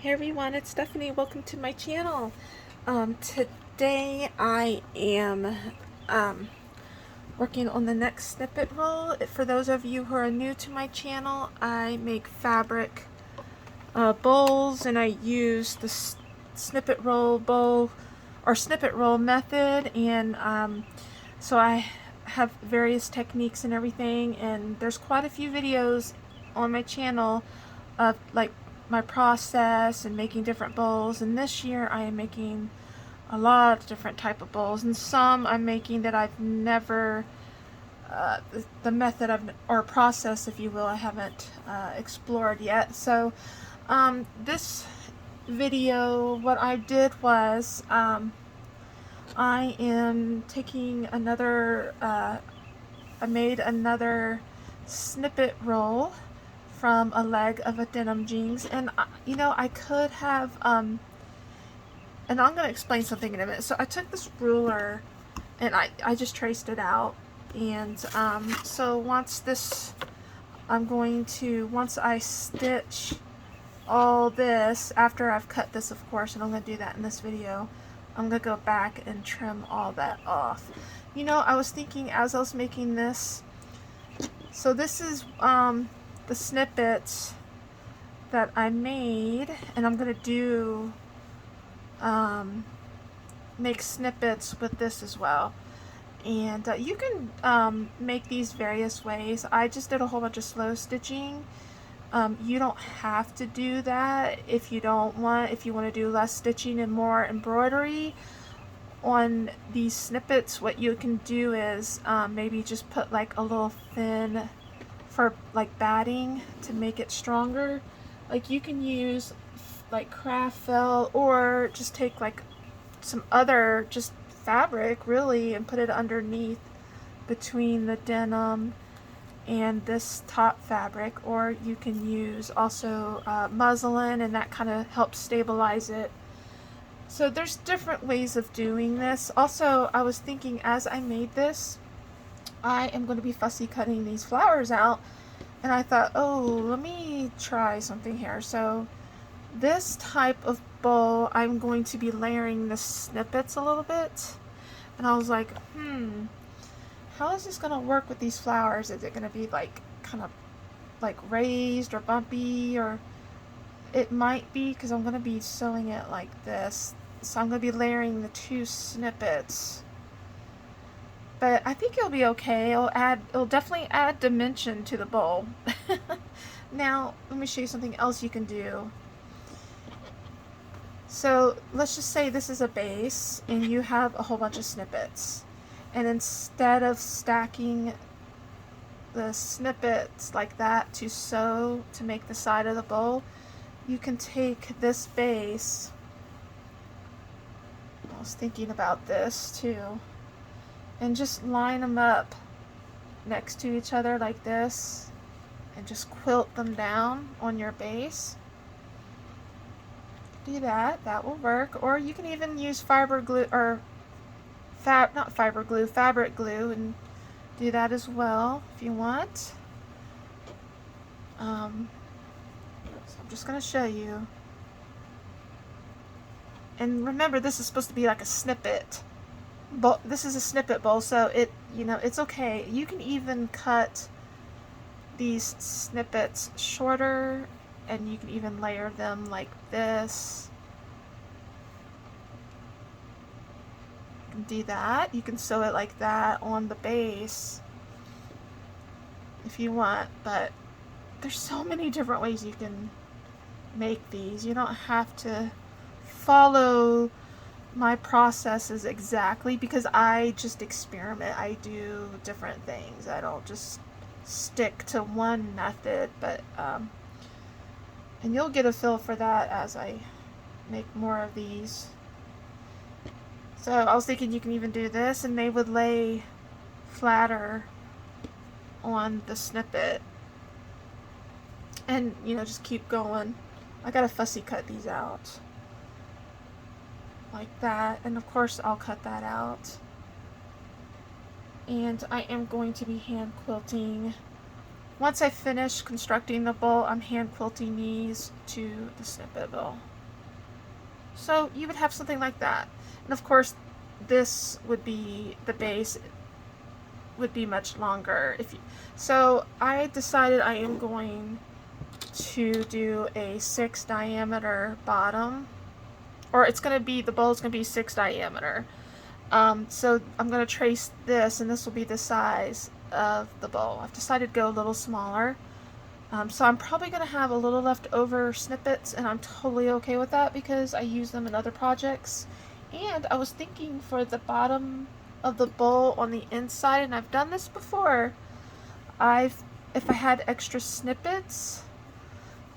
Hey everyone, it's Stephanie. Welcome to my channel. Today I am working on the next snippet roll. For those of you who are new to my channel, I make fabric bowls, and I use the snippet roll bowl or snippet roll method, and so I have various techniques and everything, and there's quite a few videos on my channel of like my process and making different bowls. And this year I am making a lot of different type of bowls, and some I'm making that I've never the method or process, if you will, I haven't explored yet. So this video, what I did was I am taking another I made another snippet roll from a leg of a denim jeans, and you know, I could have and I'm going to explain something in a minute. So I took this ruler and I just traced it out, and so once I stitch all this, after I've cut this, of course, and I'm going to do that in this video, I'm going to go back and trim all that off. You know, I was thinking as I was making this, so this is the snippets that I made, and I'm going to do make snippets with this as well. And you can make these various ways. I just did a whole bunch of slow stitching. You don't have to do that if you don't want. If you want to do less stitching and more embroidery on these snippets, what you can do is maybe just put like a little thin for like batting to make it stronger. Like you can use like craft felt, or just take like some other just fabric really and put it underneath between the denim and this top fabric, or you can use also muslin, and that kind of helps stabilize it. So there's different ways of doing this. Also, I was thinking as I made this, I am going to be fussy cutting these flowers out, and I thought, oh, let me try something here. So this type of bowl, I'm going to be layering the snippets a little bit, and I was like, how is this going to work with these flowers? Is it going to be like kind of like raised or bumpy, or it might be because I'm going to be sewing it like this. So I'm going to be layering the two snippets, but I think it'll be okay. It'll definitely add dimension to the bowl. Now let me show you something else you can do. So let's just say this is a base and you have a whole bunch of snippets, and instead of stacking the snippets like that to sew to make the side of the bowl, you can take this base, I was thinking about this too, and just line them up next to each other like this and just quilt them down on your base. Do that, that will work. Or you can even use fiber glue, or fabric glue, and do that as well if you want. So I'm just going to show you. And remember, this is supposed to be like a snippet. But this is a snippet bowl, so it's okay. You can even cut these snippets shorter, and you can even layer them like this. You can do that. You can sew it like that on the base if you want, but there's so many different ways you can make these. You don't have to follow my processes exactly, because I just experiment. I do different things. I don't just stick to one method, but and you'll get a feel for that as I make more of these. So I was thinking you can even do this, and they would lay flatter on the snippet, and just keep going. I gotta fussy cut these out like that, and of course I'll cut that out. And I am going to be hand quilting once I finish constructing the bowl, I'm hand quilting these to the snippet bowl. So you would have something like that. And of course, this would be the base would be much longer. So I decided I am going to do a 6 diameter bottom, or it's going to be, the bowl is going to be 6 diameter. So I'm going to trace this, and this will be the size of the bowl. I've decided to go a little smaller. So I'm probably going to have a little leftover snippets, and I'm totally okay with that because I use them in other projects. And I was thinking for the bottom of the bowl on the inside, and I've done this before, if I had extra snippets,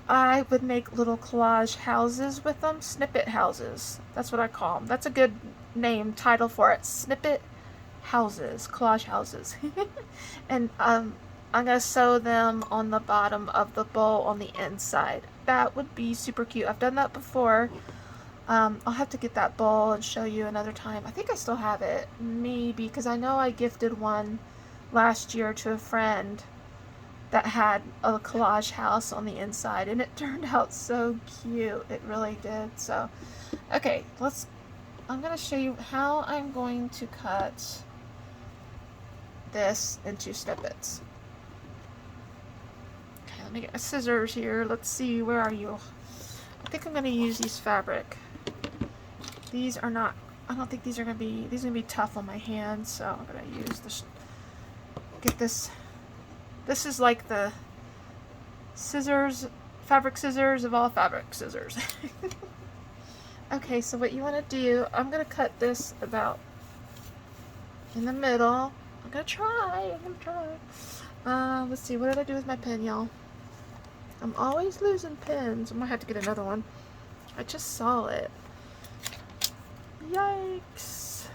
I would make little collage houses with them. Snippet houses. That's what I call them. That's a good name, title for it. Snippet houses. Collage houses. And I'm going to sew them on the bottom of the bowl on the inside. That would be super cute. I've done that before. I'll have to get that bowl and show you another time. I think I still have it. Maybe, because I know I gifted one last year to a friend that had a collage house on the inside, and it turned out so cute. It really did. So, okay, I'm going to show you how I'm going to cut this into snippets. Okay, let me get my scissors here. Let's see, where are you? I think I'm going to use these fabric. These are not, I don't think these are going to be, these are going to be tough on my hands, so I'm going to use this, get this. This is like the scissors, fabric scissors of all fabric scissors. Okay, so what you want to do, I'm going to cut this about in the middle. I'm going to try. Let's see, what did I do with my pen, y'all? I'm always losing pens. I might have to get another one. I just saw it. Yikes.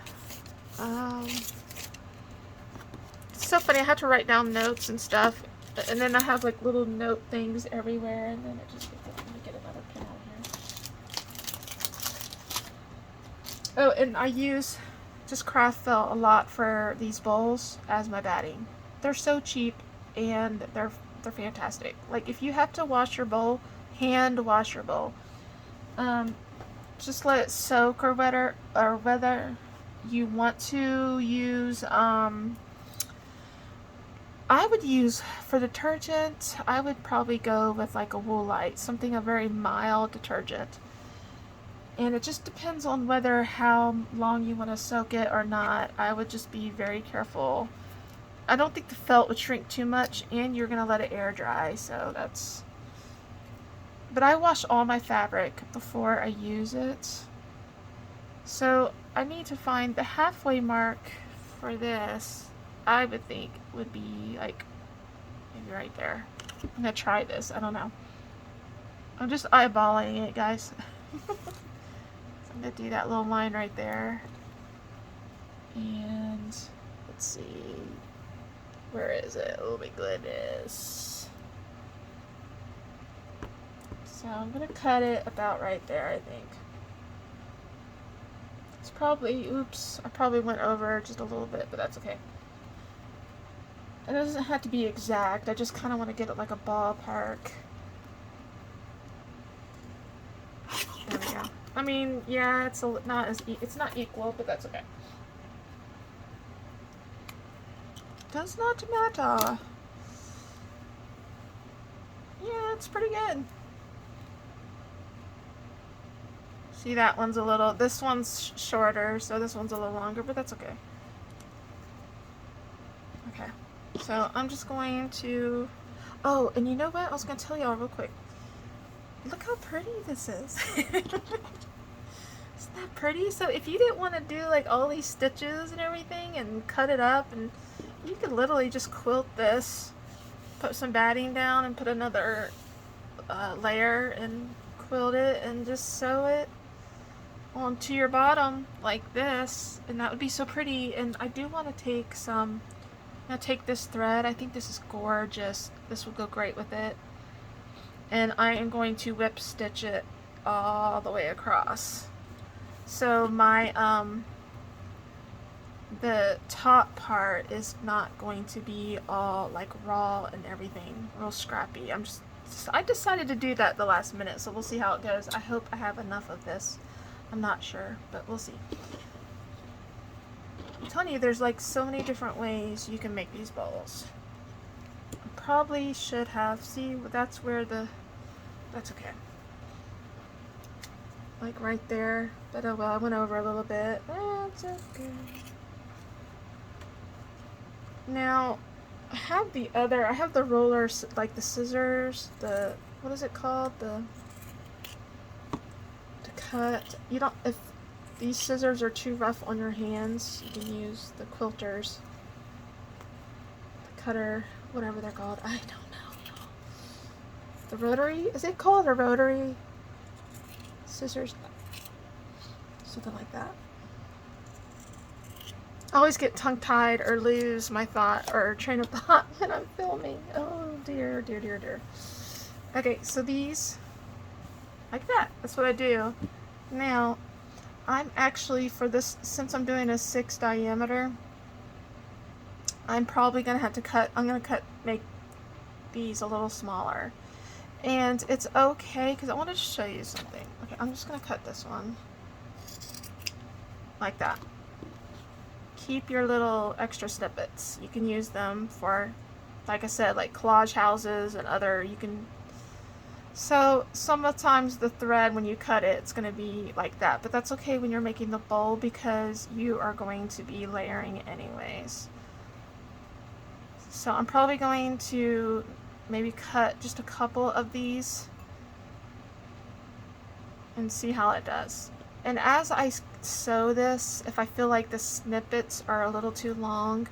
It's so funny, I had to write down notes and stuff, and then I have like little note things everywhere, and then it just gets, let me get another pen out here. Oh, and I use just craft felt a lot for these bowls as my batting. They're so cheap, and they're fantastic. Like, if you have to wash your bowl, hand wash your bowl. Just let it soak, or whether you want to use, I would use, for detergent, I would probably go with like a Woolite, something a very mild detergent. And it just depends on whether how long you want to soak it or not. I would just be very careful. I don't think the felt would shrink too much, and you're going to let it air dry, so that's... But I wash all my fabric before I use it. So I need to find the halfway mark for this. I would think would be like maybe right there. I'm gonna try this. I don't know. I'm just eyeballing it, guys. So I'm gonna do that little line right there. And let's see. Where is it? Oh my goodness. So I'm gonna cut it about right there, I think. It's probably, oops, I probably went over just a little bit, but that's okay. It doesn't have to be exact. I just kind of want to get it like a ballpark. There we go. I mean, yeah, it's it's not equal, but that's okay. Does not matter. Yeah, it's pretty good. See, that one's a little, this one's shorter, so this one's a little longer, but that's okay. Okay, so I'm just going to, oh, and you know what? I was going to tell y'all real quick. Look how pretty this is. Isn't that pretty? So if you didn't want to do like all these stitches and everything and cut it up, and you could literally just quilt this, put some batting down and put another layer and quilt it and just sew it onto your bottom like this, and that would be so pretty. And I do want to take some, I'm going to take this thread. I think this is gorgeous. This will go great with it. And I am going to whip stitch it all, all the way across. So my, the top part is not going to be all like raw and everything, real scrappy. I decided to do that the last minute, so we'll see how it goes. I hope I have enough of this. I'm not sure, but we'll see. I'm telling you, there's like so many different ways you can make these bowls. I probably should have, see, that's okay. Like right there, but oh well, I went over a little bit. That's okay. Now, I have the rollers, like the scissors, what is it called? To cut. You don't, if these scissors are too rough on your hands, you can use the quilters. The cutter, whatever they're called. I don't know. The rotary? Is it called a rotary? Scissors? Something like that. I always get tongue-tied or lose my thought or train of thought when I'm filming. Oh dear, dear, dear, dear. Okay, so these, like that. That's what I do. Now, I'm actually, for this, since I'm doing a 6 diameter, I'm probably going to have to make these a little smaller. And it's okay, because I wanted to show you something. Okay, I'm just going to cut this one. Like that. Keep your little extra snippets. You can use them for, like I said, like collage houses and other, so sometimes the thread, when you cut it, it's going to be like that, but that's okay when you're making the bowl because you are going to be layering anyways. So I'm probably going to maybe cut just a couple of these and see how it does. And as I sew this, if I feel like the snippets are a little too long,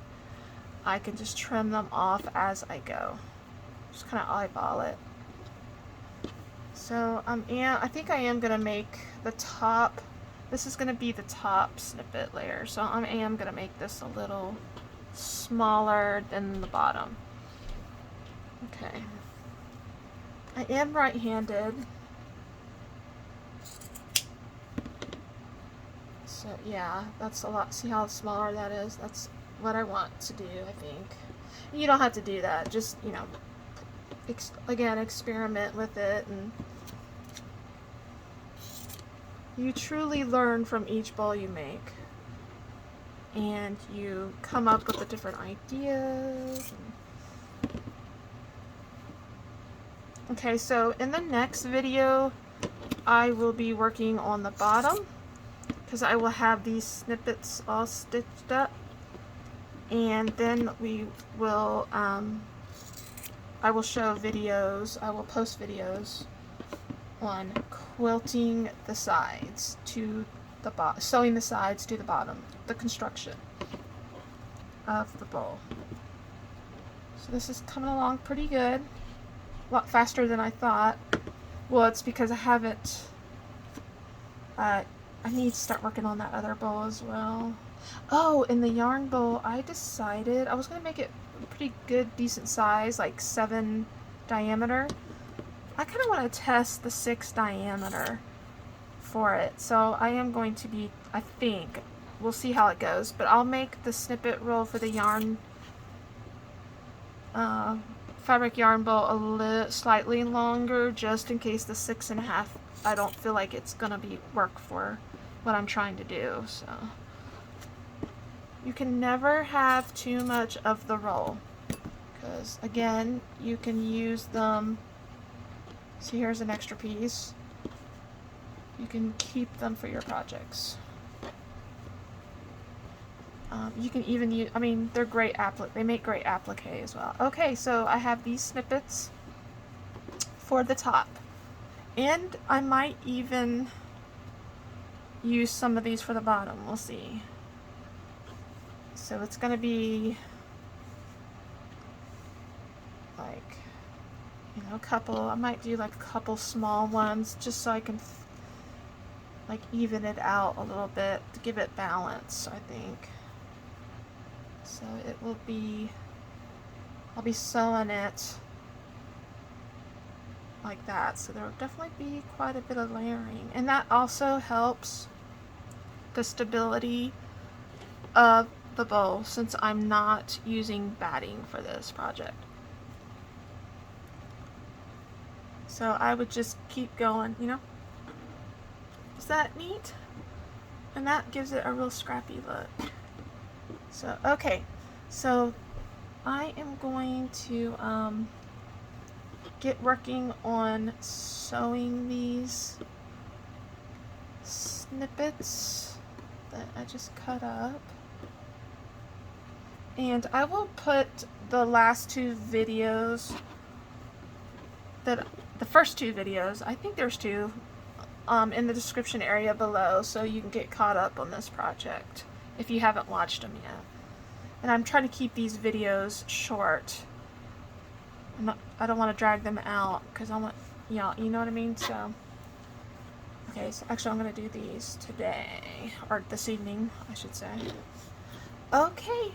I can just trim them off as I go. Just kind of eyeball it. So I think I am going to make the top, this is going to be the top snippet layer. So I am going to make this a little smaller than the bottom. Okay. I am right-handed. So yeah, that's a lot. See how smaller that is? That's what I want to do, I think. You don't have to do that. Just, again, experiment with it, and you truly learn from each bowl you make. And you come up with the different ideas. Okay, so in the next video, I will be working on the bottom, because I will have these snippets all stitched up, and then we will, I will show videos, I will post videos on quilting the sides to the bottom, sewing the sides to the bottom, the construction of the bowl. So this is coming along pretty good, a lot faster than I thought. Well, it's because I haven't, I need to start working on that other bowl as well. Oh, in the yarn bowl, I decided I was going to make it a pretty good, decent size, like 7 diameter. I kind of want to test the 6 diameter for it. So I am going to be, I think, we'll see how it goes, but I'll make the snippet roll for the yarn, fabric yarn bowl slightly longer, just in case the 6.5, I don't feel like it's going to be work for what I'm trying to do. So you can never have too much of the roll, because again, you can use them. See, here's an extra piece. You can keep them for your projects. You can even use, they're great they make great applique as well. Okay, so I have these snippets for the top, and I might even use some of these for the bottom. We'll see. So it's going to be like, a couple, I might do like a couple small ones just so I can like even it out a little bit to give it balance, I think. So it will be, I'll be sewing it like that, so there will definitely be quite a bit of layering, and that also helps the stability of the bowl since I'm not using batting for this project. So I would just keep going, you know? Is that neat? And that gives it a real scrappy look. So, okay. So I am going to get working on sewing these snippets that I just cut up. And I will put the last two videos, the first two videos, I think there's two, in the description area below so you can get caught up on this project if you haven't watched them yet. And I'm trying to keep these videos short. I don't want to drag them out because I want, you know what I mean? So, okay, so actually I'm going to do these today, or this evening, I should say. Okay.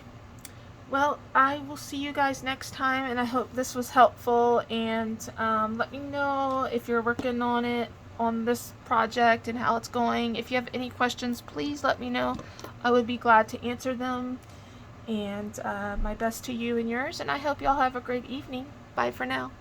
Well, I will see you guys next time, and I hope this was helpful, and let me know if you're working on it, on this project, and how it's going. If you have any questions, please let me know. I would be glad to answer them, and my best to you and yours, and I hope y'all have a great evening. Bye for now.